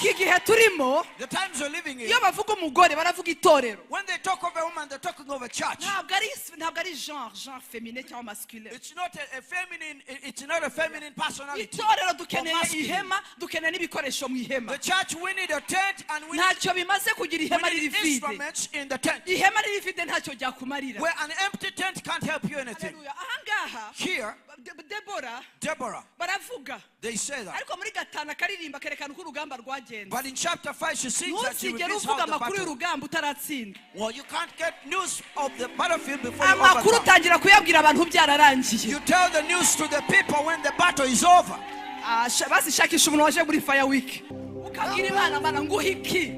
iki gihe turimo the times you're living in, iyo bavuga umugore baravuga itorero when they talk of a woman, they're talking of a church. ntabwo ari genre féminin cyangwa masculin. It's not a feminine. It's not a feminine personality. Itorero dukeneye ihema, dukeneye n'ibikoresho mu ihema. The church, we need a tent and we ntacyo bimaze kugira ihema riri vide. instruments in the tent. Ihema riri vide ntacyo ryakumarira. Where an empty tent can't help you anything. Ahangaha Here, Deborah, baravuga. they say that. Ariko muri gatana karirimba kerekana uko urugamba rwagenze. But in chapter 5, she sings that she reveals how uvuga the amakuru battle. y'urugamba utaratsinda. Well, you can't get news of the battlefield before you Amakuru overcome. utangira kuyabwira abantu byararangiye. You tell the news to the people when the battle is over. Bazishakisha umuntu waje muri fire week. Ukabwira Imana mana nguha iki?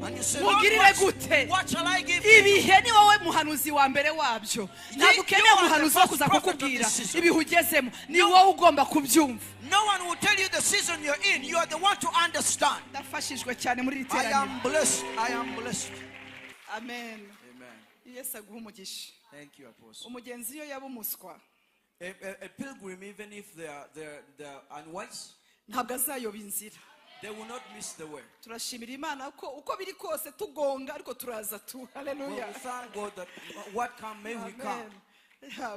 And you say, Mugirire gute? what shall I give you? Ibihe ni wowe muhanuzi wa mbere wabyo. Ntabwo ukeneye umuhanuzi wo kuza kukubwira ibihe ugezemo. Ni wowe ugomba kubyumva. No one will tell you the season you're in. You are the one to understand. Ndafashijwe cyane muri iri I teraniro. am blessed. I am blessed. Amen. Amen. Yesu aguha umugisha. Thank you, Apostle. Umugenzi iyo yaba umuswa A pilgrim, even if they're unwise, ntabwo azayoba inzira. they will not miss the way. Turashimira Imana ko uko biri kose tugonga ariko turaza tu. Hallelujah. Well, we thank God that what come may we come.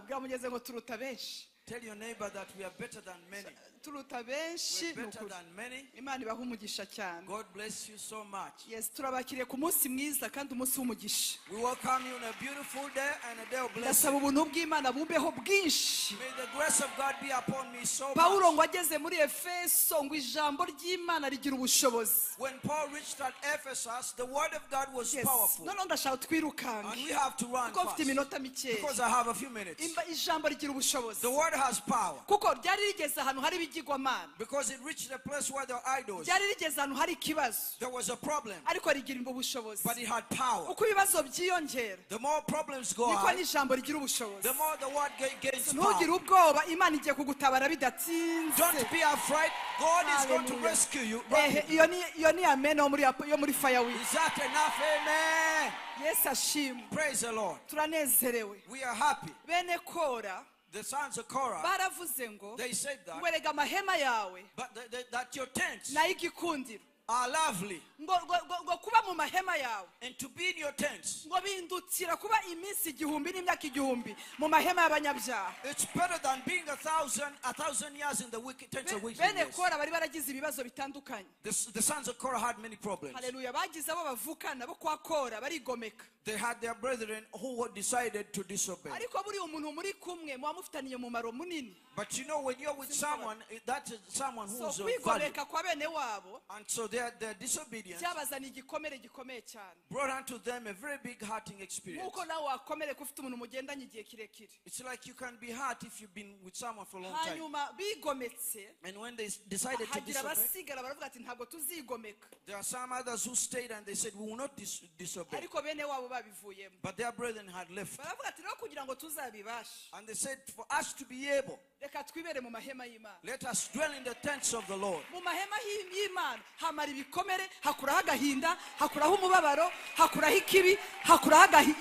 Bwamugeze ngo turuta benshi. Tell your neighbor that we are better than many. Turuta benshi. We're better than many. Imana ibaha umugisha cyane. God bless you so much. Yes, turabakiriye ku munsi mwiza kandi umunsi w'umugisha. We welcome you on a beautiful day and a day of blessing. Ndasaba ubuntu bw'Imana bubeho bwinshi. May the grace of God be upon me so Paulo much. ngo ageze muri Efeso ngo ijambo ry'Imana rigira ubushobozi. When Paul reached at Ephesus, the word of God was powerful. None ndashaka twirukanga. And we have to run Kuko mfite fast. iminota mikeya. Because I have a few minutes. Ijambo rigira ubushobozi. The word has power. Kuko ryari rigeze ahantu hari ibigirwamana. Because it reached a place where there were idols. Ryari rigeze ahantu hari ikibazo. There was a problem. Ariko rigira ubushobozi. But it had power. Uko ibibazo byiyongera. The more problems go Niko on, n'ijambo rigira ubushobozi. the more the word gains Ntugire power. ubwoba, Imana igiye kugutabara bidatinze. Don't be afraid. God is going to rescue you. Iyo ni amen yo muri fire week. Is that enough? Amen. Yesu ashimwe. Praise the Lord. Turanezerewe. We are happy. Bene Kora The sons of Korah, baravuze ngo they said that, werega amahema yawe but that your tents n'ay'igikundiro are lovely. ngo kuba mu mahema yawe And to be in your tents, ngo bindukira kuba iminsi 1000 n'imyaka 1000 mu mahema y'abanyabyaha. it's better than being 1,000 years in the wicked tents of Bene wickedness. Kora bari baragize ibibazo bitandukanye. The sons of Korah had many problems. Haleluya. Bagize abo bavukana bo kwa Kora barigomeka. They had their brethren who decided to disobey. Ariko buri umuntu muri kumwe muba mufitaniye umumaro munini. But you know, when you're with someone, that is someone who's So of value. kwigomeka kwa bene wabo And so their disobedience byabazaniye igikomere gikomeye cyane. brought unto them a very big hurting experience. Nkuko nawe wakomere kufite umuntu mugendanye igihe kirekire. It's like you can be hurt if you've been with someone for a long time. Hanyuma bigometse. And when they decided to Hagira disobey, abasigara baravuga ati ntabwo tuzigomeka. there are some others who stayed and they said, we will not disobey. Ariko bene wabo babivuyemo. But their brethren had left. Baravuga ati rero kugira ngo tuzabibashe. And they said, for us to be able, Reka twibere mu mahema y'Imana. let us dwell in the tents of the Lord. Mu mahema y'Imana hamara ibikomere, hakuraho agahinda, hakuraho umubabaro, hakuraho ikibi, hakuraho agahinda.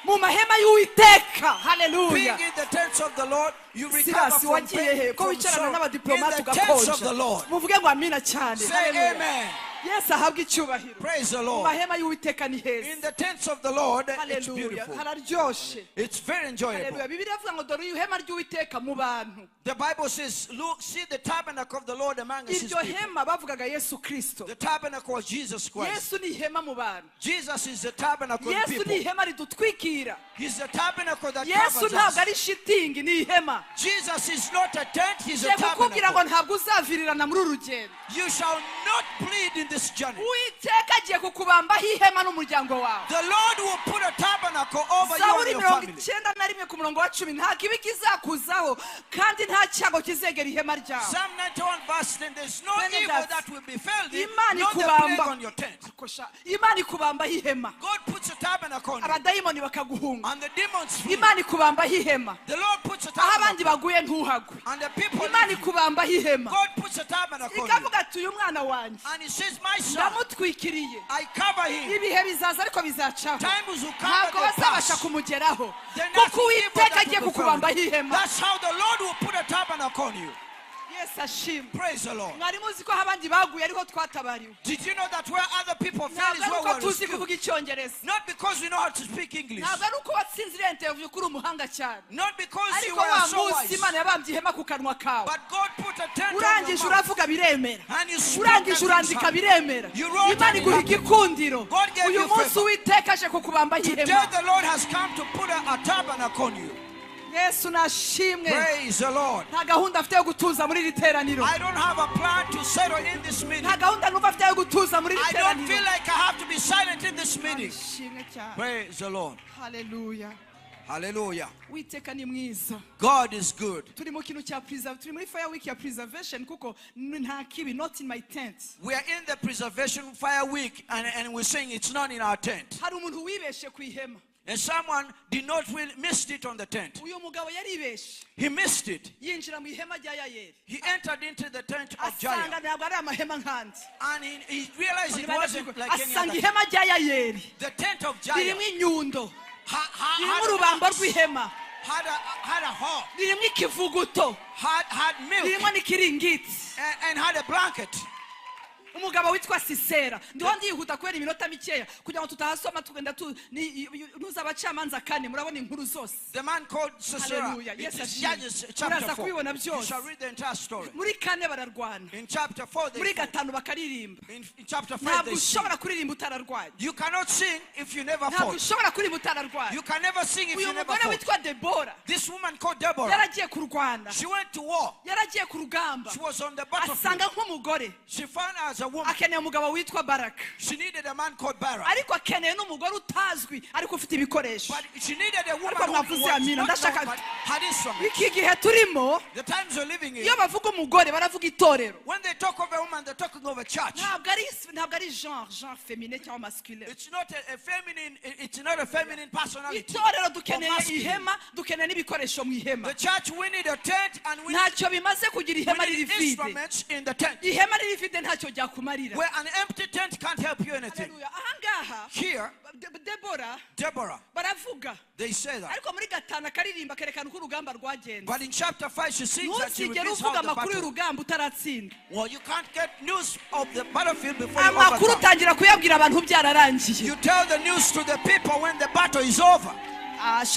Mu mahema y'Uwiteka. Hallelujah. Being in the tents of the Lord, you recover from pain, from sorrow. In the tents of the Lord. Muvuge ngo amina cyane. Say amen. Yesu ahabwe icyubahiro. Praise the Mu Lord. mahema y'Uwiteka ni heza. In the tents of the Lord, it's Hallelujah. beautiful. Hararyoshe. It's very enjoyable. Hallelujah. Bibiliya ivuga ngo dore ihema ry'Uwiteka mu bantu. The Bible says, look, see the tabernacle of the Lord among his Iryo people. hema bavugaga Yesu Kristo. The tabernacle was Jesus Christ. Yesu ni ihema mu bantu. Jesus is the tabernacle of Yesu ni people. ihema ridutwikira. He's the tabernacle that Yesu covers ntabwo us. ari shitingi ni ihema. Jesus is not a tent, he's a Je kukubwira ngo tabernacle. ntabwo uzavirirana muri uru rugendo. You shall not bleed in this journey. Uwiteka agiye kukubambaho ihema n'umuryango wawe. The Lord will put a tabernacle over you Zaburi and your family. 91 ku murongo wa 10 nta kibi kizakuzaho kandi nta cyago kizegera ihema ryawe. Psalm 91 verse 10, there's no Bene evil data. that will befell thee, Imana not the plague ikubamba. on your tent. Akosha. Imana ikubambaho ihema. God puts a tabernacle on you, Abadayimoni bakaguhunga. and the demons flee. Imana ikubambaho ihema. The Lord puts a Aho abandi tabernacle, baguye ntuhagwe. and the people Imana leave you. ikubambaho ihema. God puts a tabernacle on you, Ikavuga ati uyu mwana wanjye and he says, my son, ndamutwikiriye. I cover him. Ibihe bizaza ariko bizacaho. Times will come Ntabwo at the bazabasha past. kumugeraho. Then Kuko that's evil Uwiteka that agiye will befall kukubambaho you. ihema. That's how the Lord will put a tabernacle on you. Yesu ashimwe. Praise the Lord. Mwari muzi ko abandi baguye ariho twatabariwe. Did you know that where other people fell is where we were tuzi rescued? kuvuga icyongereza. Not because we know how to speak English. Ntabwo ari uko watsinzire interview kuri umuhanga cyane. Not because you ariko wa were so munsi wise. Imana yabambye ihema ku kanwa kawe. But God put a tent on urangije your mouth. uravuga biremera. And you spoke urangije and urandika biremera. You wrote Imana and iguha it happened. igikundiro. God gave uyu you munsi favor. Uwiteka aje kukubamba Today ihema. the Lord has come to put a tabernacle on you. Yesu nashimwe. Praise the Lord. nta gahunda afite yo gutuza muri iri teraniro. I don't have a plan to settle in this meeting. nta gahunda numva afite yo gutuza muri iri I don't feel teraniro. like I have to be silent in this meeting. Nashimwe cyane. Praise the Lord. Hallelujah. Hallelujah. Uwiteka ni mwiza. God is good. turi mu kintu cya preserve, turi muri fire week ya preservation kuko nta kibi, not in my tent. We are in the preservation fire week and we're saying it's not in our tent. hari umuntu wibeshe ku ihema. And someone did not really missed it on the tent. uyu mugabo yaribeshe. He missed it. yinjira mu ihema rya Yayeli. He entered into the tent of asanga Jael. ntabwo ari amahema nkandi. And he realized it wasn't like any asanga other. ihema rya Yayeli The tent of Jael ririmo inyundo, ririmo had urubambo rw'ihema, had a hall, ririmo ikivuguto, had milk, ririmo n'ikiringiti. and had a blanket. umugabo witwa Sisera. ndiho ndihuta kubera iminota mikeya kugira ngo tutahasoma tugenda nuza abacamanza 4 murabona inkuru zose. The man called Sisera. Hallelujah. Yes, It is ashimwe. Judges chapter Uraza 4. kubibona You byose. shall read the entire story. muri 4 bararwana, In chapter 4 they muri fought. 5 bakaririmba. In chapter 5 ntabwo they sing. ushobora kuririmba utararwanye. You cannot sing if you never ntabwo fought. ushobora kuririmba utararwanye. You can never sing if uyu you never mugore fought. witwa Debora This woman called Deborah, yaragiye kurwana, she went to war. yaragiye ku rugamba, She was on the battlefield. asanga nk'umugore She found her as a woman. akeneye umugabo witwa Baraka, She needed a man called Barak. ariko akeneye n'umugore utazwi ariko ufite ibikoresho. But she needed a woman Ariko who mwavuze was amina, not ndashaka- known, but had instruments. iki gihe turimo The times we're living in, iyo bavuga umugore baravuga itorero. when they talk of a woman, they're talking of a church. ntabwo ari genre féminin cyangwa masculin. It's not a feminine. It's not a feminine personality. itorero or dukeneye masculine. ihema, dukeneye n'ibikoresho mu ihema. The church, we need a tent and we ntacyo bimaze kugira ihema need riri vide. instruments in the tent. ihema riri vide ntacyo ryakumarira. Where an empty tent can't help you anything. Haleluya. ahangaha Here, Debora Deborah, baravuga, they say that. ariko muri 5 akaririmba kerekana uko urugamba rwagenze. But in chapter 5, she sings that she ntusigere reveals uvuga how the amakuru battle. y'urugamba utaratsinda. Well, you can't get news of the battlefield before you amakuru overcome. utangira kuyabwira abantu byararangiye. You tell the news to the people when the battle is over.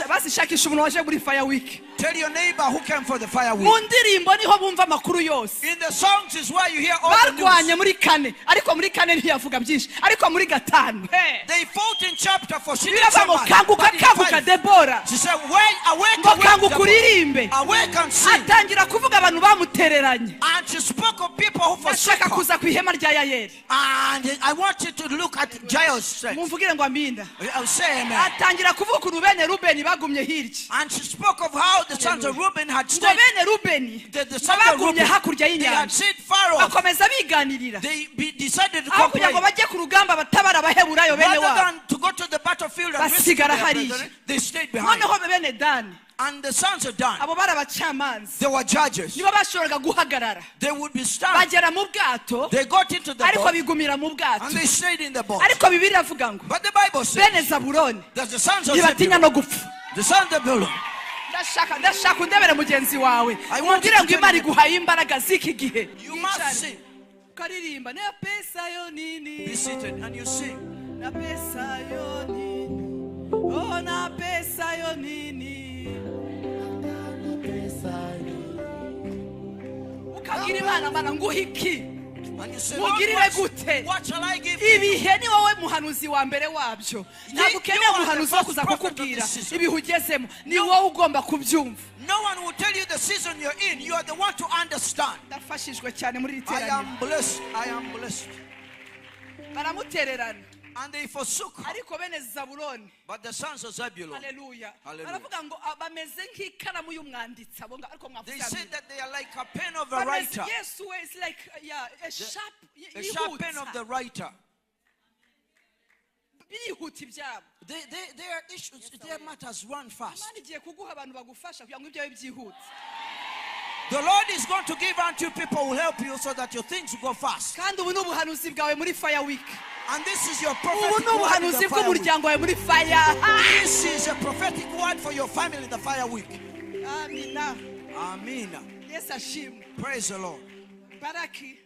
basi shakisha umuntu waje muri fire week. Tell your neighbor who came for the fire mu week. ndirimbo niho bumva amakuru yose. In the songs is where you hear all the barwanye news. muri 4 ariko muri 4 ntiyavuga byinshi, ariko muri 5 They fought in chapter 4. She did birava ngo so much. kanguka But in kanguka 5, Debora she said, awake, ngo awake, kanguka Deborah. uririmbe. Awake and sing. atangira kuvuga abantu bamutereranye. And she spoke of people who forsook ashaka her. kuza ku ihema rya Yayeli. And I want you to look at Jael's strength. mumvugire ngo aminda. I'll say amen. atangira kuvuga ukuntu bene Rubeni bagumye hirya. And she spoke of how the sons of Reuben had ngo stayed. bene Rubeni The sons of bagumye Reuben, hakurya they had y'inyanja. stayed far off. bakomeza biganirira They decided to aho kugira ngo complain. bajye ku rugamba batabara abaheburayo bene Rather wabo. than to go to the battlefield and rescue basigara their hariya. brethren, they stayed behind. noneho bene Dani And the sons of Dan, abo bari abacamanza they were judges. nibo bashoboraga guhagarara. They would be stunned. bagera mu bwato They got into the ariko boat bigumira mu and bwato. they stayed in the boat. ariko Bibiliya iravuga ngo But the Bible says bene Zabuloni that the sons of ntibatinya Zebulun, no gupfa. the sons of Zebulun, ndashaka undebere mugenzi wawe I want you umubwire to ngo tell Imana me- iguhaye imbaraga z'iki gihe. you must sing. ukaririmba na pesa yo nini, Be seated and you sing. na pesa yo nini, oh na pesa yo nini. ukabwira Imana, Mana nguha iki, And you say, mugirire Lord, gute. what shall I give you? ibihe ni wowe muhanuzi wa mbere wabyo. ntabwo ukeneye you are umuhanuzi the wo first kuza prophet of kukubwira this season. ibihe ugezemo, ni wowe ugomba kubyumva. No one will tell you the season you're in. You are the one to understand. ndafashijwe cyane muri iri I teraniro. am blessed. I am blessed. baramutererana And they forsook her. ariko bene Zabuloni, But the sons of Zebulun, haleluya, Hallelujah. baravuga ngo bameze nk'ikaramu y'umwanditsi abo ariko they mwavuze said amina. that they are like a pen of a Bameze- writer. yes, it's like a sharp A sharp pen of the writer. birihuta ibyabo. Their issues, their matters run fast. Imana igiye kuguha abantu bagufasha kugira ngo ibyawe byihute. The Lord is going to give unto people who help you so that your things will go fast. kandi ubu ni ubuhanuzi bwawe muri fire week. And this is your ubu prophetic ni word in ubuhanuzi the fire week. bw'umuryango wawe muri fire. This is a prophetic word for your family in the fire week. amina. Amen. Yesu ashimwe. Praise the Lord. Baraki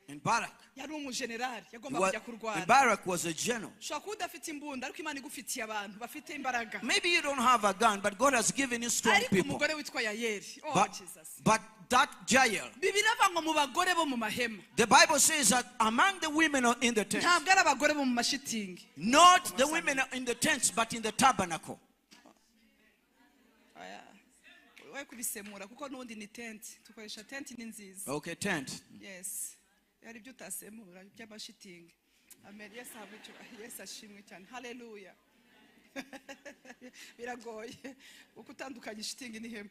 And Barak. yari umujenerali yagomba kujya kurwana. Barak was a general. Ushobora kuba udafite imbunda ariko Imana igufitiye abantu bafite imbaraga. Maybe you don't have a gun, but God has given you strong Ariko people. umugore witwa Yayeli. Oh But, Jesus. but that Jael, Bibiliya avuga ngo mu bagore bo mu mahema. the Bible says that among the women in the tent, Ntabwo ari abagore bo mu mashitingi. not the women in the tents, but in the tabernacle. We kubisemura kuko nundi ni tent. Tukoresha tent ni nziza. Okay, tent. Yes. Yari byo utasemura by'amashitingi. Amen. Yes, yes ashimwe cyane. Hallelujah. Biragoye ukutandukanya shitingi n'ihema.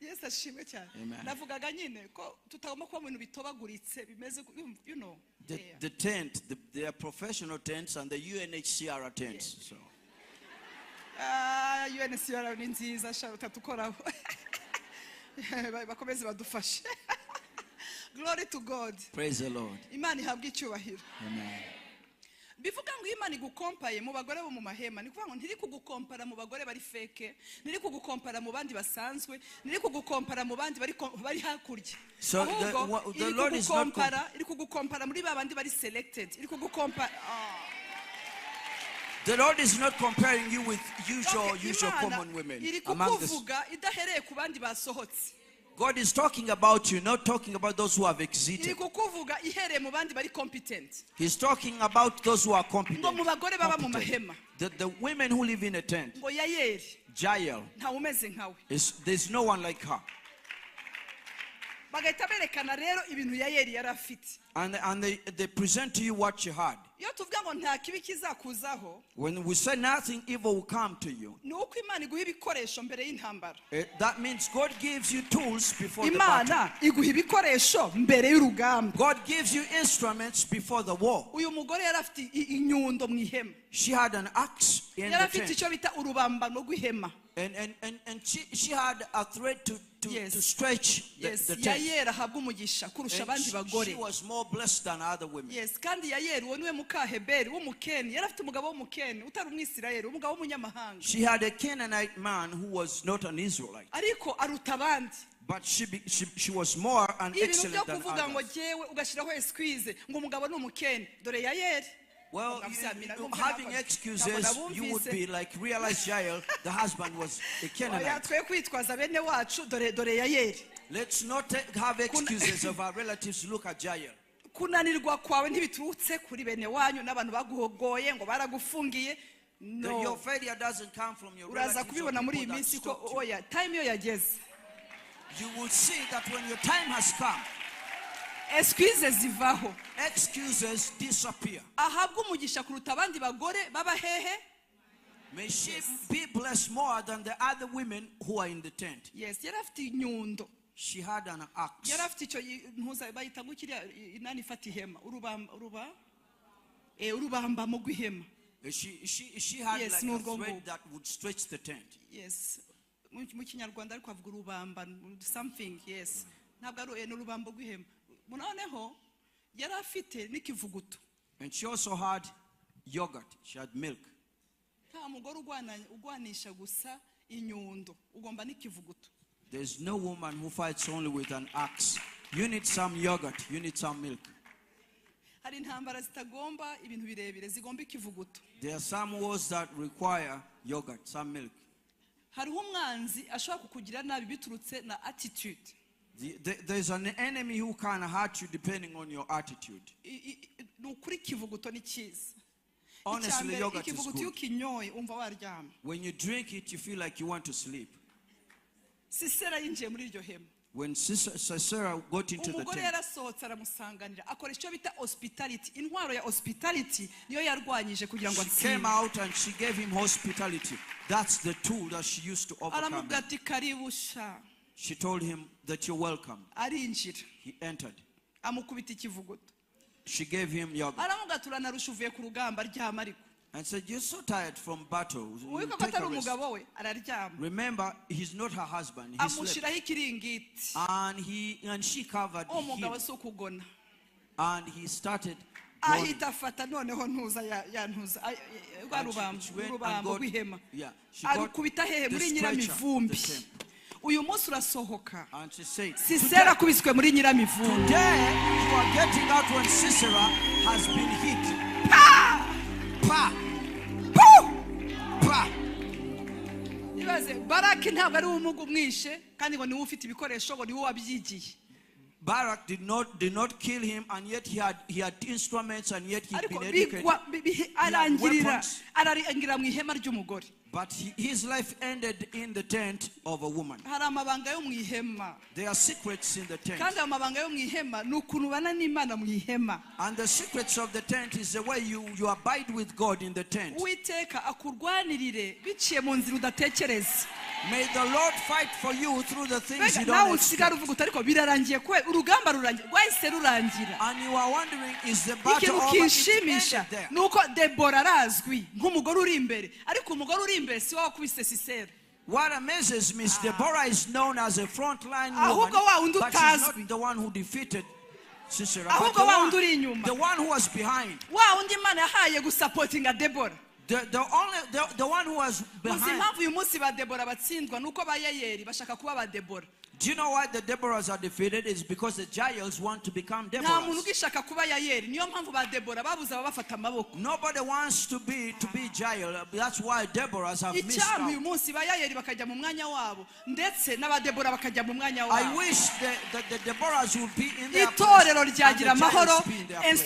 Yes ashimwe cyane. Navugaga nyine ko tutagomba kuba mu bintu bitobaguritse bimeze you know. The tent, they are professional tents and the UNHCR tents. So. UNHCR ni nziza sha utatukoraho. Bakomeze badufashe. Glory to God. Praise the Lord. Imana ihabwa icyubahiro. Amen. Bivuga ngo Imana igukompaye mu bagore bo mu mahema, ni kuvuga ngo ntiri kugukompara mu bagore bari fake, ntiri kugukompara mu bandi basanzwe, ntiri kugukompara mu bandi bari hakurya. So the Lord is not iri kugukompara muri babandi bari selected, iri kugukompara. The Lord is not comparing you with usual common women among the. God is talking about you, not talking about those who have exited. He's talking about those who are competent. The women who live in a tent. Jael. There's no one like her. And they present to you what she had. When we say nothing evil will come to you, that means God gives you tools before the battle. God gives you instruments before the war. She had an axe in the tent. And she had a thread to stretch the tent. She was more blessed than other women. Yes, she had a Canaanite man who was not an Israelite. But she was more an excellent than others. Well, having excuses, you would be like realize Jael, the husband was a Canaanite. Let's not have excuses of our relatives. Look at Jael. No. Your failure doesn't come from your relatives. You will see that when your time has come, excuses disappear. May she be blessed more than the other women who are in the tent. Yes, she had an axe. She had like a thread that would stretch the tent. Yes. Something, yes. And she also had yogurt. She had milk. There's no woman who fights only with an axe. You need some yogurt. You need some milk. There are some wars that require yogurt, some milk. There's an enemy who can hurt you depending on your attitude. Honestly, yogurt is good. When you drink it, you feel like you want to sleep. When Sisera got into the tent, she came out and she gave him hospitality. That's the tool that she used to overcome him. She told him that you're welcome. He entered. She gave him yogurt. And said, you're so tired from battle. Take a rest. Remember, he's not her husband. He slept. And she covered him. And he started groaning. She got the stretcher, the temple. uyu munsi urasohoka. And she said, Sisera kubiswe muri nyiramivundo. today you are getting out when Sisera has been hit. Pa! Pa! Pa! Ibaze Baraki ntabwo ari umugu mwishe kandi ngo niwe ufite ibikoresho ngo niwe wabyigiye. Barak did not kill him, and yet he had instruments, and yet he'd been educated. But his life ended in the tent of a woman. There are secrets in the tent. And the secrets of the tent is the way you abide with God in the tent. May the Lord fight for you through the things you don't expect. And you are wondering, is the battle over? It ended there. What amazes me is Deborah is known as a frontline woman, but she's not the one who defeated Sisera, but the one who was behind. The one who was behind. Do you know why the Deborahs are defeated? It's because the Jaels want to become Deborahs. Nobody wants to be Jael. That's why Deborahs have missed out. I wish that the Deborahs would be in their place and the Jaels be in their place.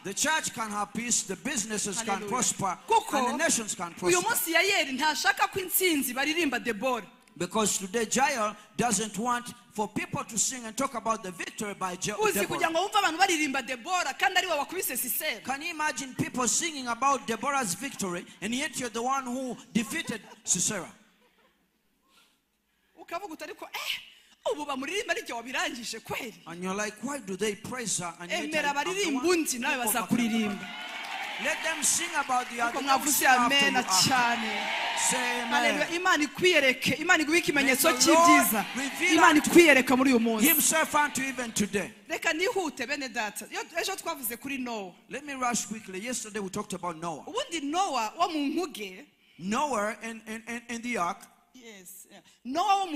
The church can have peace, the businesses can prosper, and the nations can prosper. Because today Jael doesn't want for people to sing and talk about the victory by Deborah. Can you imagine people singing about Deborah's victory, and yet you're the one who defeated Sisera? And you're like, why do they praise her? And yet let them sing about the other. Say amen. Himself unto even today. Let me rush quickly. Yesterday we talked about Noah. Noah in the ark. Yes. Noah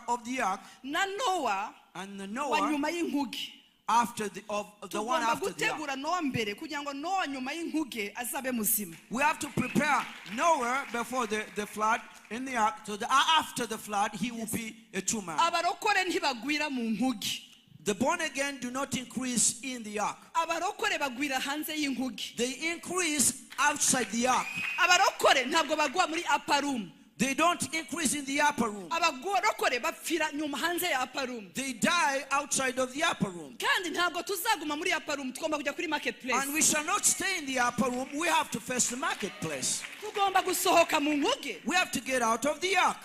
of the ark. And the Noah after the one after the ark. We have to prepare Noah before the flood in the ark, so after the flood he will be a true man. The born again do not increase in the ark. They increase outside the ark. They don't increase in the upper room. They die outside of the upper room. And we shall not stay in the upper room. We have to face the marketplace. We have to get out of the ark.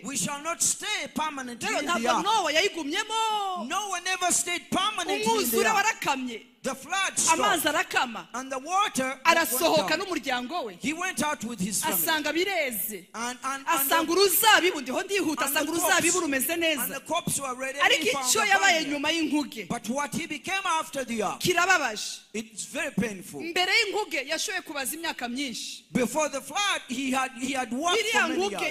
We shall not stay permanently in the ark. Noah never stayed permanently in the ark. The flood stopped, and the water went down. He went out with his family. And the crops were ready. But what he became after the ark, it's very painful. Before the flood, he had worked for many years.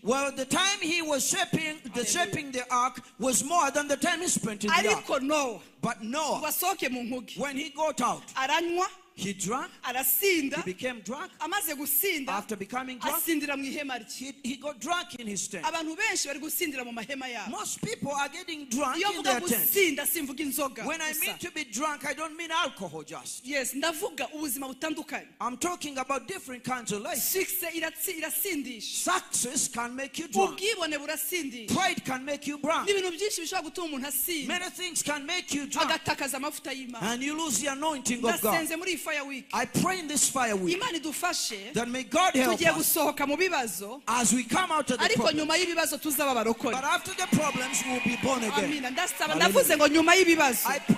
Well, the time he was shaping the ark was more than the time he spent in the ark. But Noah, when he got out, he drank, he became drunk. After becoming drunk, he got drunk in his tent. Most people are getting drunk in their tent. When I mean to be drunk, I don't mean alcohol just. Yes, I'm talking about different kinds of life. Success can make you drunk. Pride can make you drunk. Many things can make you drunk. And you lose the anointing of God. I pray in this fire week that may God help us as we come out of the problems. But after the problems, we will be born again.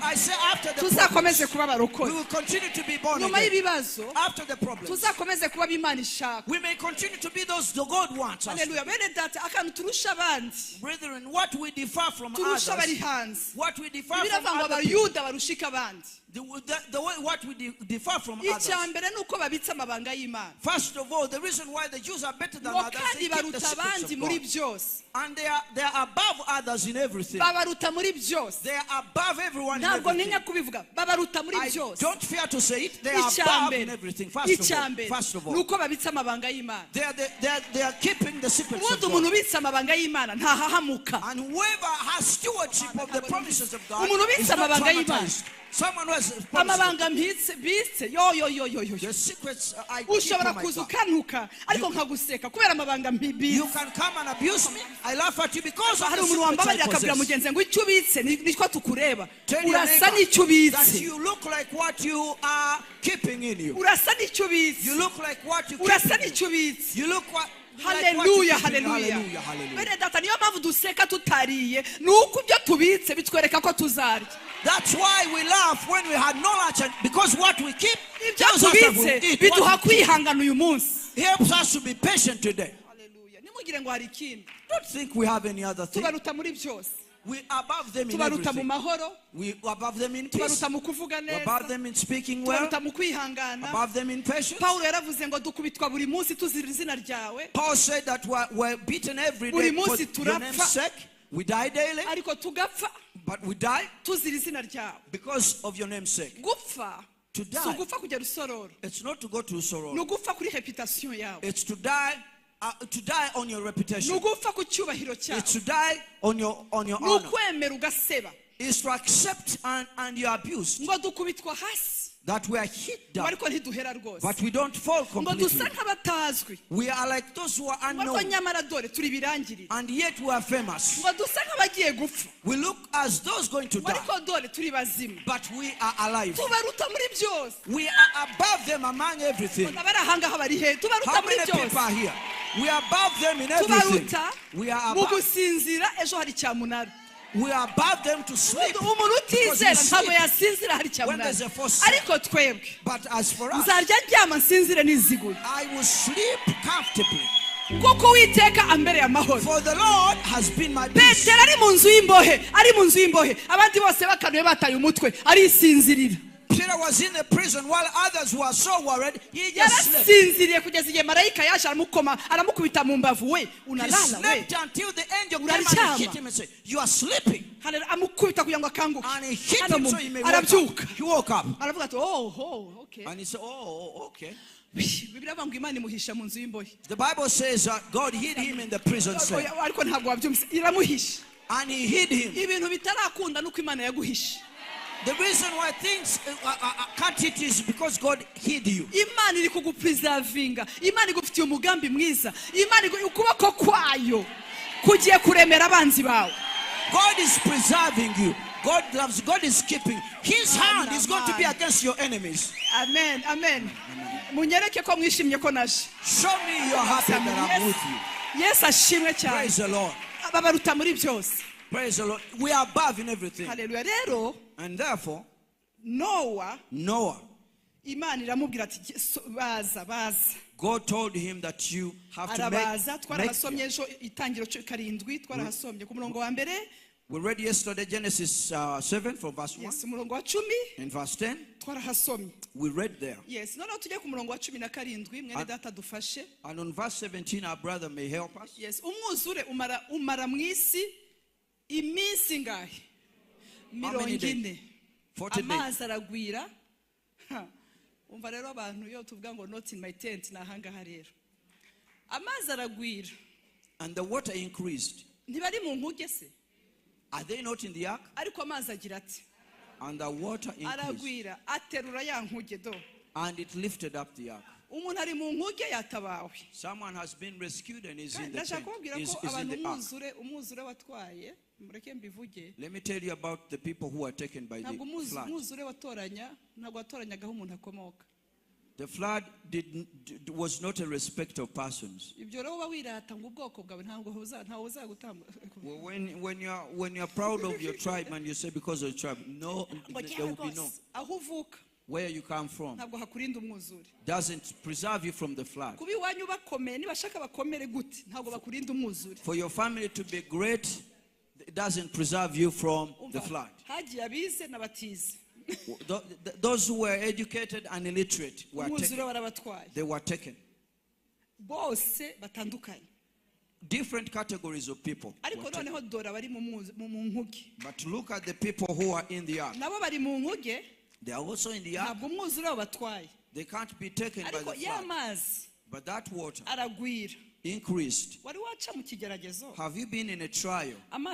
I say after the problems, we will continue to be born again. After the problems, we may continue to be those the God wants us. Brethren, what we differ from others, what we differ from other people, what we differ from others. First of all, the reason why the Jews are better than others, they keep the secrets of God. And they are above others in everything. They are above everyone in everything. I don't fear to say it. They are above in everything. First of all, they are keeping the secrets of God. And whoever has stewardship of the promises of God is not traumatized. Someone who has promises. The secrets I keep to myself. You can come and abuse me. I laugh at you because of the secrets I possess. Tell your neighbor that you look like what you are keeping in you. You look like what you keep in you. You look what... Hallelujah, hallelujah. That's why we laugh when we had knowledge, because what we keep tells us that we eat. Helps us to be patient today. Don't think we have any other thing. We are above them in everything. We are above them in peace. We are above them in speaking well. Above them in patience. Paul said that we're beaten every day for your name's sake. We die daily. But we die because of your name's sake. To die, it's not to go to sorrow. It's to die on your reputation. It's to die on your honor. It's to accept and you're abused. That we are hit down, but we don't fall completely. We are like those who are unknown, and yet we are famous. We look as those going to die, but we are alive. We are above them among everything. How many people are here? We are above them in everything. We are above. We are above them to sleep. Because we sleep when there's a force. But as for us, I will sleep comfortably. For the Lord has been my peace. Peter was in the prison while others were so worried. He just slept. He slept until the angel came and hit him and said, "You are sleeping." And he hit him so he may wake up. He woke up. Okay. And he said, "Oh, okay." The Bible says that God hid him in the prison cell. And he hid him. The reason why things can't hit you is because God hid you. God is preserving you. God loves. God is keeping. His hand is going to be against your enemies. Amen. Amen. Show me you're happy that I'm with you. Yes, praise the Lord. Praise the Lord. We are above in everything. Hallelujah. And therefore, Noah, God told him that you have to make. We read yesterday Genesis 7 from verse 1. In verse 10. We read there. Yes. And on verse 17 our brother may help us. Yes. Iminsi ngahe 40 amazi aragwira umva rero abantu yo tuvuga ngo not in my tent nahangaha rero amazi aragwira and the water increased. Ntibari mu nkuge se? Are they not in the ark? Ariko amazi agira ati and the water increased. Aragwira aterura ya nkuge do and it lifted up the ark. Umuntu ari mu nkuge yatabawe. Someone has been rescued and is in the tent. Ndashaka kubwira ko abantu umwuzure watwaye Let me tell you about the people who were taken by the flood. The flood was not a respect of persons. When you are proud of your tribe and you say because of your tribe, no, there will be no. Where you come from doesn't preserve you from the flood. For your family to be great, it doesn't preserve you from the flood. Those who were educated and illiterate were taken. They were taken. Different categories of people. But look at the people who are in the ark. They are also in the ark. They can't be taken by the flood. But that water increased. Have you been in a trial? And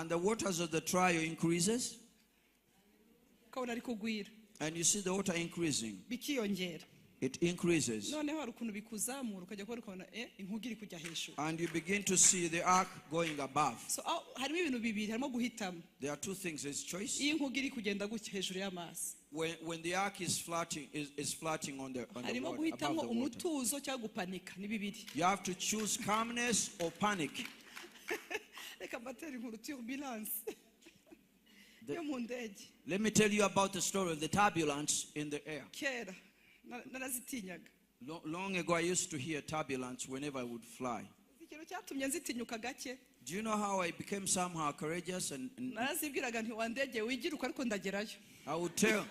the waters of the trial increases? And you see the water increasing. It increases. And you begin to see the ark going above. So there are two things. There's choice. When the ark is flirting on the water, above the water. You have to choose calmness or panic. Let me tell you about the story of the turbulence in the air. Long ago I used to hear turbulence whenever I would fly. Do you know how I became somehow courageous? And I would tell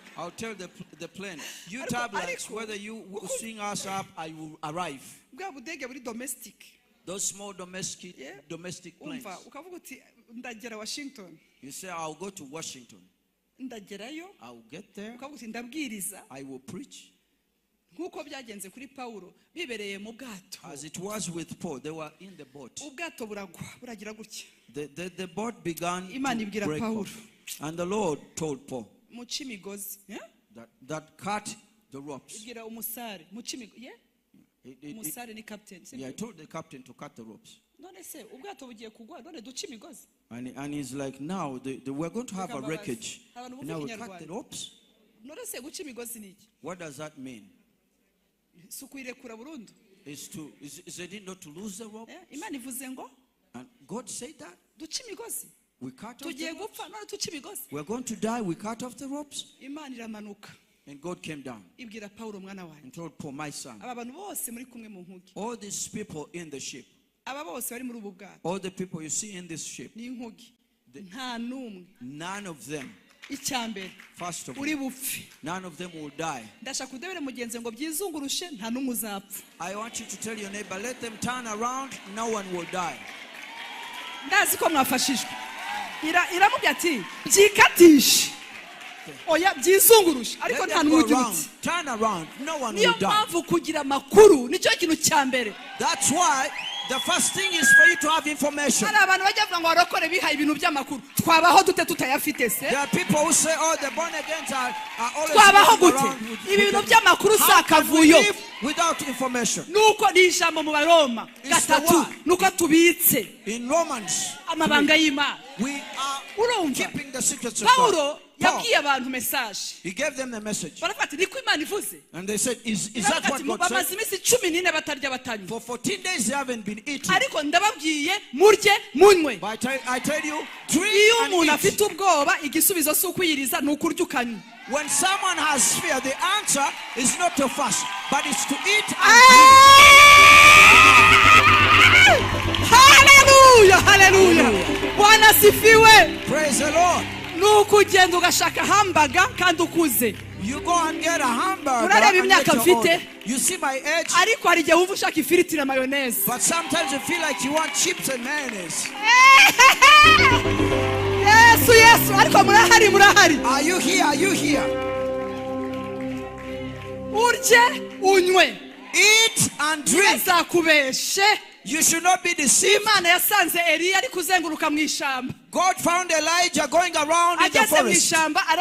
the plane, you turbulence, whether you swing us up, I will arrive. Those small domestic planes. You say, I'll go to Washington. I will get there. I will preach. As it was with Paul, they were in the boat. The boat began to break off. And the Lord told Paul that cut the ropes. I told the captain to cut the ropes. And he's like, now we're going to have a wreckage. Now we cut the ropes. What does that mean? Is it not to lose the rope? And God said that. We cut off the ropes. We're going to die. We cut off the ropes. And God came down and told Paul, my son, all these people in the ship, all the people you see in this ship, none of them, first of all, none of them will die. I want you to tell your neighbor, let them turn around, no one will die. Turn around, no one will die. That's why the first thing is for you to have information. There are people who say, oh, the born agains are always around with live without information. It's the word. In Romans, we are keeping the secrets of God. Paul, he gave them the message. And they said, is that what God said? For 14 days they haven't been eating. But I tell you, drink and eat. When someone has fear, the answer is not to fast, but it's to eat and drink. Hallelujah, hallelujah. Praise the Lord. You go and get a hamburger and get your own. You see my age? But sometimes you feel like you want chips and mayonnaise. Yes. Are you here? Are you here? Eat and drink. You should not be deceived. God found Elijah going around in the forest.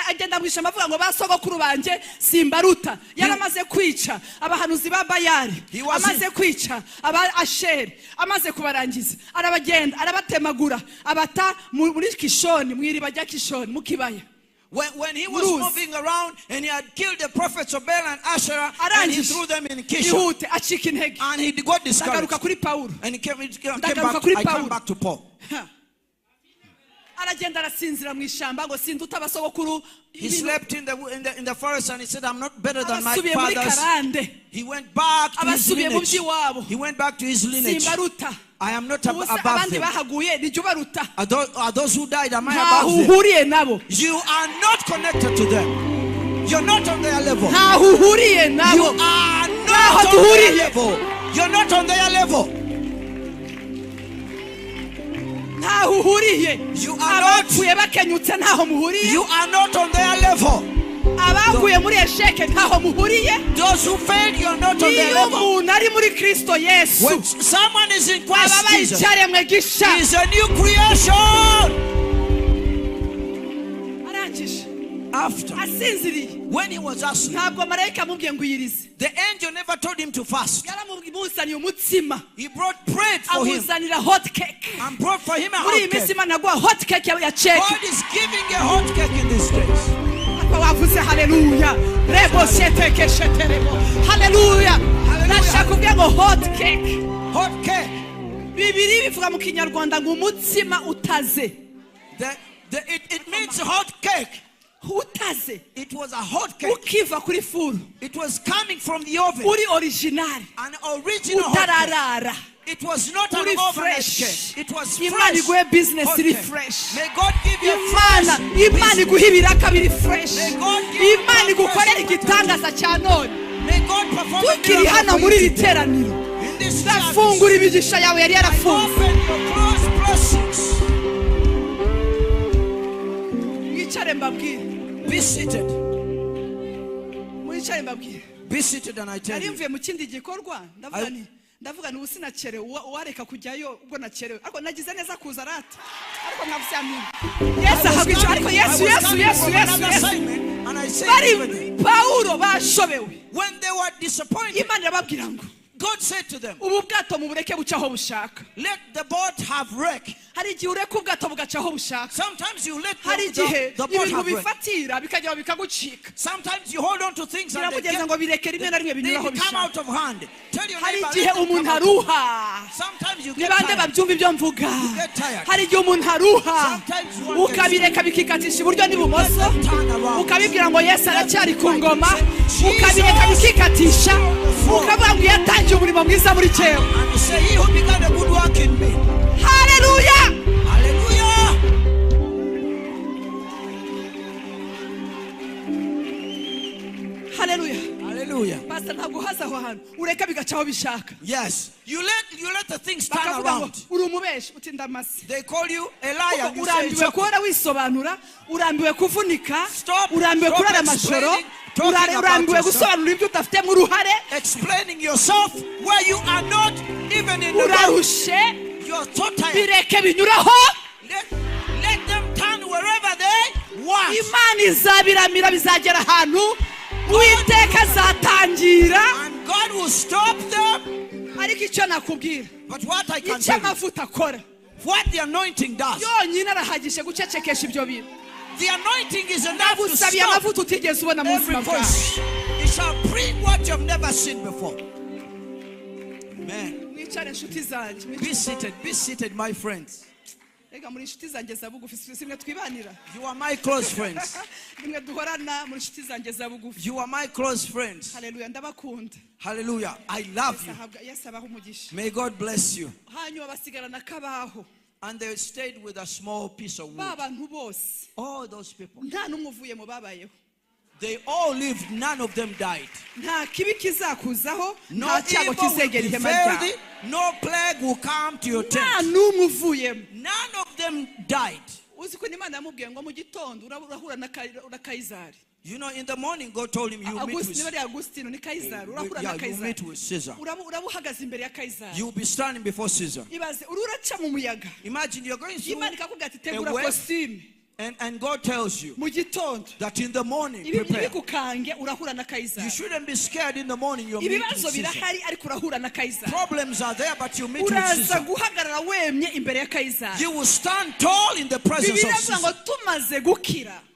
Agenda mu ishamba avuga ngo basogokuru banje simbaruta. Yaramaze kwica abahanuzi ba Bayali. Amaze kwica aba Asheri. Amaze kubarangiza. Arabagenda, arabatemagura. Abata muri Kishoni, mwiriba rya Kishoni mukibaya. When he was moving around and he had killed the prophets of Baal and Asherah and he threw them in Kishon. And he got discouraged. And he came back to Paul. He slept in the forest and he said, I'm not better than my fathers. He went back to his lineage. He went back to his lineage. I am not above them. Are those who died, am I above them? You are not connected to them. You're not on their level. You are not on their level. You're not on their level. You are not on their level. Those who failed, you are not on their level. When someone is in Christ Jesus, he is a new creation. After, when he was asleep, the angel never told him to fast. He brought bread for him and brought for him a hot cake. God is giving a hot cake in these days. Hallelujah. Hallelujah. Hot cake. Hot cake. It means hot cake. It was a hot cake. It was coming from the oven. An original hot cake. It was not an overnight cake. It was fresh. May God give you fresh. May God perform a miracle in this service. Open your closed blessings. Be seated. Be seated and I tell you. Ndavuga ni usinachere uwareka kujyayo ubwo nacerewe ariko nagize neza kuza rata ariko mwavuze amina Yesu ahagwica ariko Yesu bari Paulo bashobewe when they were disappointed. Imana irababwira ngo God said to them, ubu bwato mubureke bucaho bushaka. Let the boat have wreck. Hari igihe ureka ubwato bugacaho bushaka. Sometimes you let the boat have wreck. Bifatira bikajya bikagucika. Sometimes you hold on to things and they come out of hand. Tell your neighbor, hari igihe umuntu aruha. Sometimes you get tired. Babyumva ibyo mvuga. Hari igihe umuntu aruha. Ukabireka bikikatisha iburyo n'ibumoso. Ukabibwira ngo Yesu aracyari ku ngoma. Ukabireka bikikatisha. Ukavuga ngo yatangiye umurimo mwiza muri cyewe. And you say, he who began a good work in me. Hallelujah. Hallelujah. Hallelujah. Hallelujah. Pastor ntaguhaza aho hantu. Ureka bigacaho bishaka. Yes. You let the things turn around. Urumubeshi uti ndamase. They call you a liar. You say urambiwe kuhora wisobanura, urambiwe kuvunika, urambiwe kurara amajoro. Urambiwe gusobanura ibyo utafitemo uruhare. Explaining yourself where you are not even in the urarushe. You're so tired. Bireke binyuraho. Let them turn wherever they want. Imana izabiramira bizagera ahantu Uwiteka azatangira. And God will stop them. Ariko icyo nakubwira. But what I can tell you, what the anointing does. Yonyine arahagije gucecekesha ibyo bintu. The anointing is enough to stop every voice. It shall bring what you've never seen before. Amen. Be seated, my friends. You are my close friends. You are my close friends. Hallelujah. I love you. May God bless you. And they stayed with a small piece of wood. All those people. They all lived, none of them died. No evil will befall thee, no plague will come to your tent. None of them died. You know, in the morning, God told him, you meet with Caesar. You'll be standing before Caesar. Imagine you're going through a wave, and God tells you that in the morning, prepare. You shouldn't be scared in the morning. You're meeting with Caesar. Problems are there, but you meet with Caesar. You will stand tall in the presence of Caesar.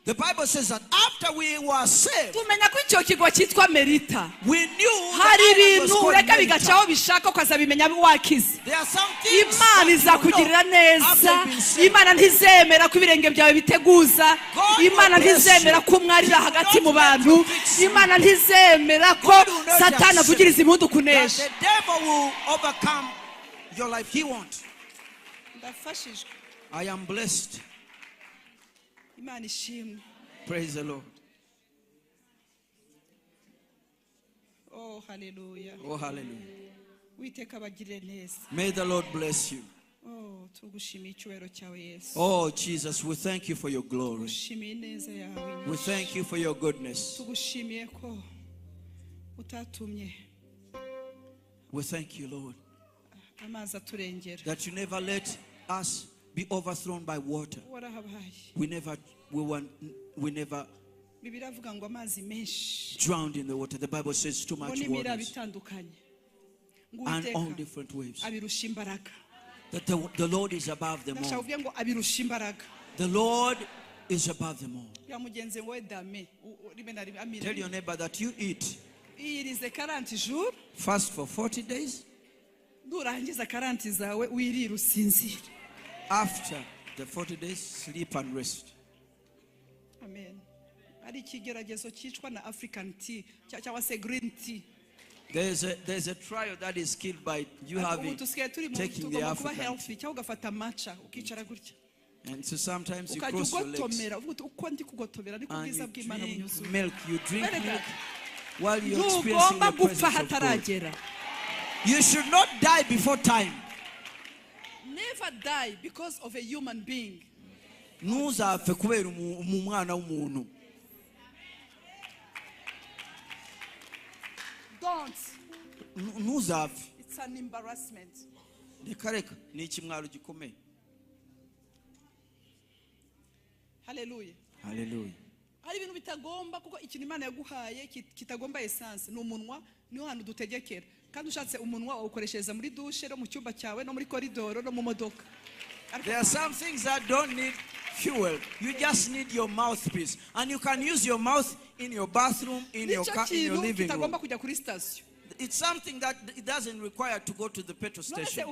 The Bible says that after we were saved, we knew that there are some things that the devil will overcome your life. He won't. I am blessed. Praise the Lord. Oh, hallelujah. Oh, hallelujah. May the Lord bless you. Oh, Jesus, we thank you for your glory. We thank you for your goodness. We thank you, Lord, that you never let us be overthrown by water. We never drowned in the water. The Bible says too much water and all different waves. That the Lord is above them all. The Lord is above them all. Tell your neighbor that you eat. Fast for 40 days. After the 40 days, sleep and rest. Amen. There's a trial that is killed by you having taking the African tea. And so sometimes you cross your legs and you drink milk while you're experiencing the presence of God. You should not die before time. Never die because of a human being. Don't. It's an embarrassment. Hallelujah. Hallelujah. Hari ibintu bitagomba kuko ikintu Imana yaguhaye kitagomba essence n'umunwa niho hantu dutegekera kandi ushatse umunwa wawukoreshereza muri douche no mu cyumba cyawe no muri koridoro no mu modoka. There are some things that don't need fuel. You just need your mouthpiece, and you can use your mouth in your bathroom, in your car, in your living room. It's something that it doesn't require to go to the petrol station.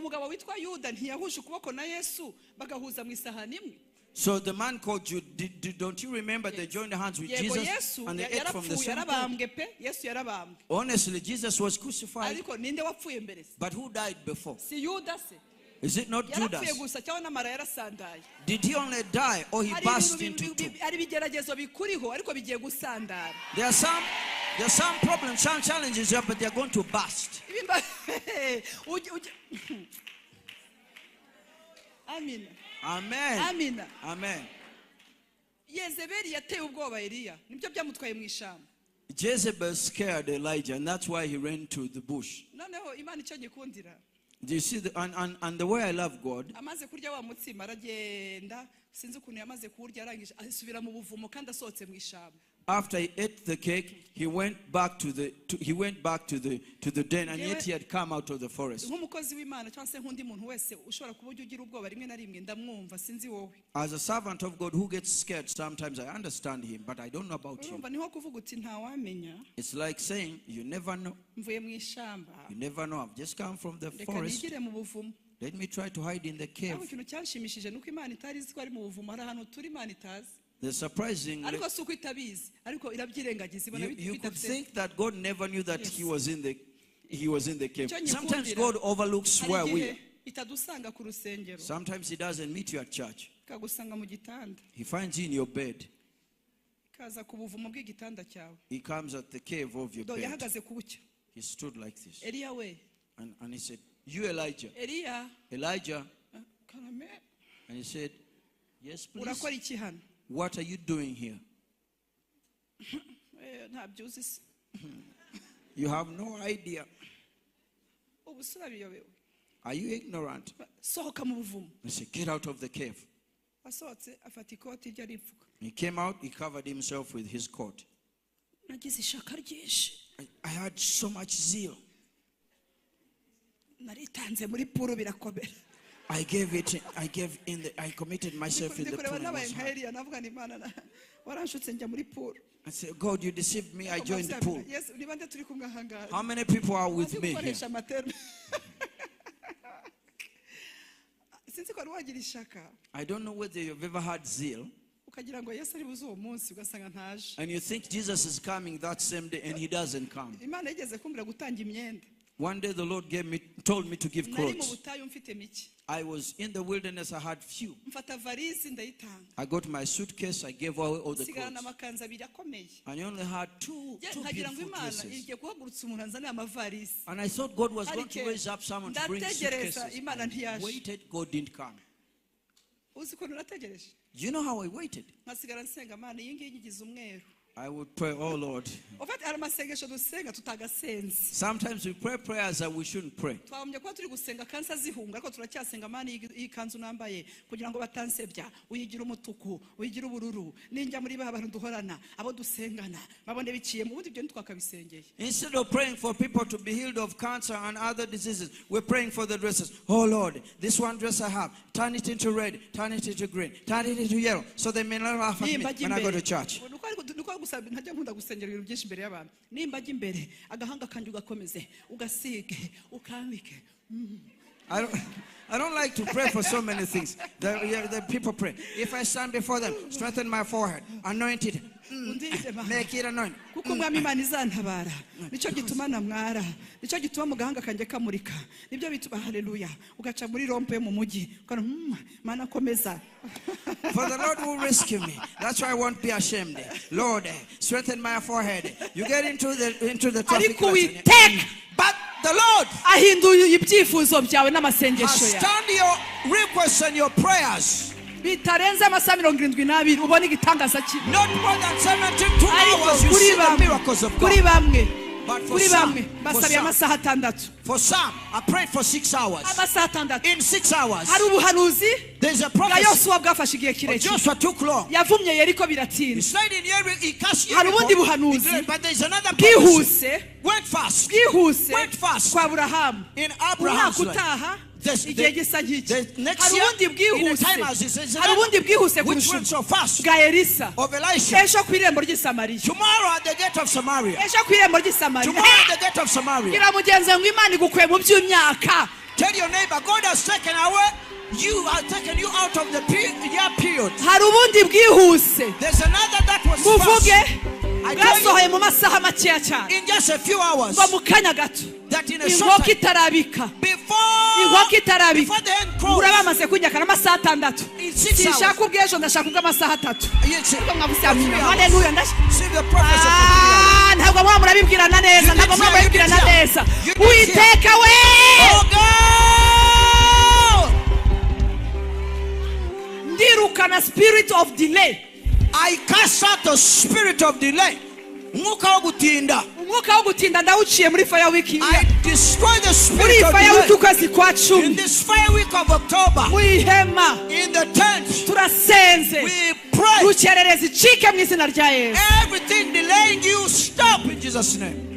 So the man called Jude, don't you remember they joined hands with Jesus and they ate from the same plate? Honestly, Jesus was crucified. But who died before? Is it not Judas? Did he only die or he burst into two? There are some problems, some challenges here, but they are going to burst. Amen. Amen. Amen. Amen. Jezebel scared Elijah, and that's why he ran to the bush. Do you see and the way I love God? After he ate the cake, he went back to the den, and yet he had come out of the forest. As a servant of God who gets scared sometimes, I understand him, but I don't know about you. It's like saying, you never know. You never know. I've just come from the forest. Let me try to hide in the cave. The surprising, you could think that God never knew that he was in the cave. Sometimes God overlooks where we are. Sometimes he doesn't meet you at church. He finds you in your bed. He comes at the cave of your bed. He stood like this. And he said, you Elijah. Elijah. And he said, yes, please. What are you doing here? You have no idea. Are you ignorant? He said, get out of the cave. He came out, he covered himself with his coat. I had so much zeal. I committed myself in the pool. I said, God, you deceived me. I joined the pool. How many people are with me here? I don't know whether you've ever had zeal. And you think Jesus is coming that same day and he doesn't come. One day the Lord told me to give clothes. I was in the wilderness, I had few. I got my suitcase, I gave away all the clothes. And I only had two beautiful dresses. And I thought God was going to raise up someone to bring suitcases. I waited, God didn't come. You know how I waited? I would pray, oh Lord. Sometimes we pray prayers that we shouldn't pray. Instead of praying for people to be healed of cancer and other diseases, we're praying for the dresses. Oh Lord, this one dress I have, turn it into red, turn it into green, turn it into yellow, so they may not laugh at me when I go to church. I don't like to pray for so many things. The people pray. If I stand before them, strengthen my forehead, anoint it, make it anoint. For the Lord will rescue me. That's why I won't be ashamed. Lord, strengthen my forehead. You get into the traffic lights. But the Lord has turned your requests and your prayers. Not more than 72 hours you see the miracles of God. But for some, I prayed for 6 hours. In 6 hours, there's a prophecy. Joshua took long. He stayed in Yeriko, he cast Yeriko, but there's another prophecy. Went fast. In Abraham's life. Next year, in the time which went so fast, of Elisha. Tomorrow at the gate of Samaria. Tomorrow at the gate of Samaria. Tell your neighbor, God has taken you out of the year period. There's another that was fast. I tell you, in just a few hours, that in a short time, before the end close, in 6 hours, see the prophecy. We take away. Oh God! Ndirukana spirit of delay. I cast out the spirit of delay. I destroy the spirit of delay. In this fire week of October, in the tent, we pray. Everything delaying you, stop in Jesus' name.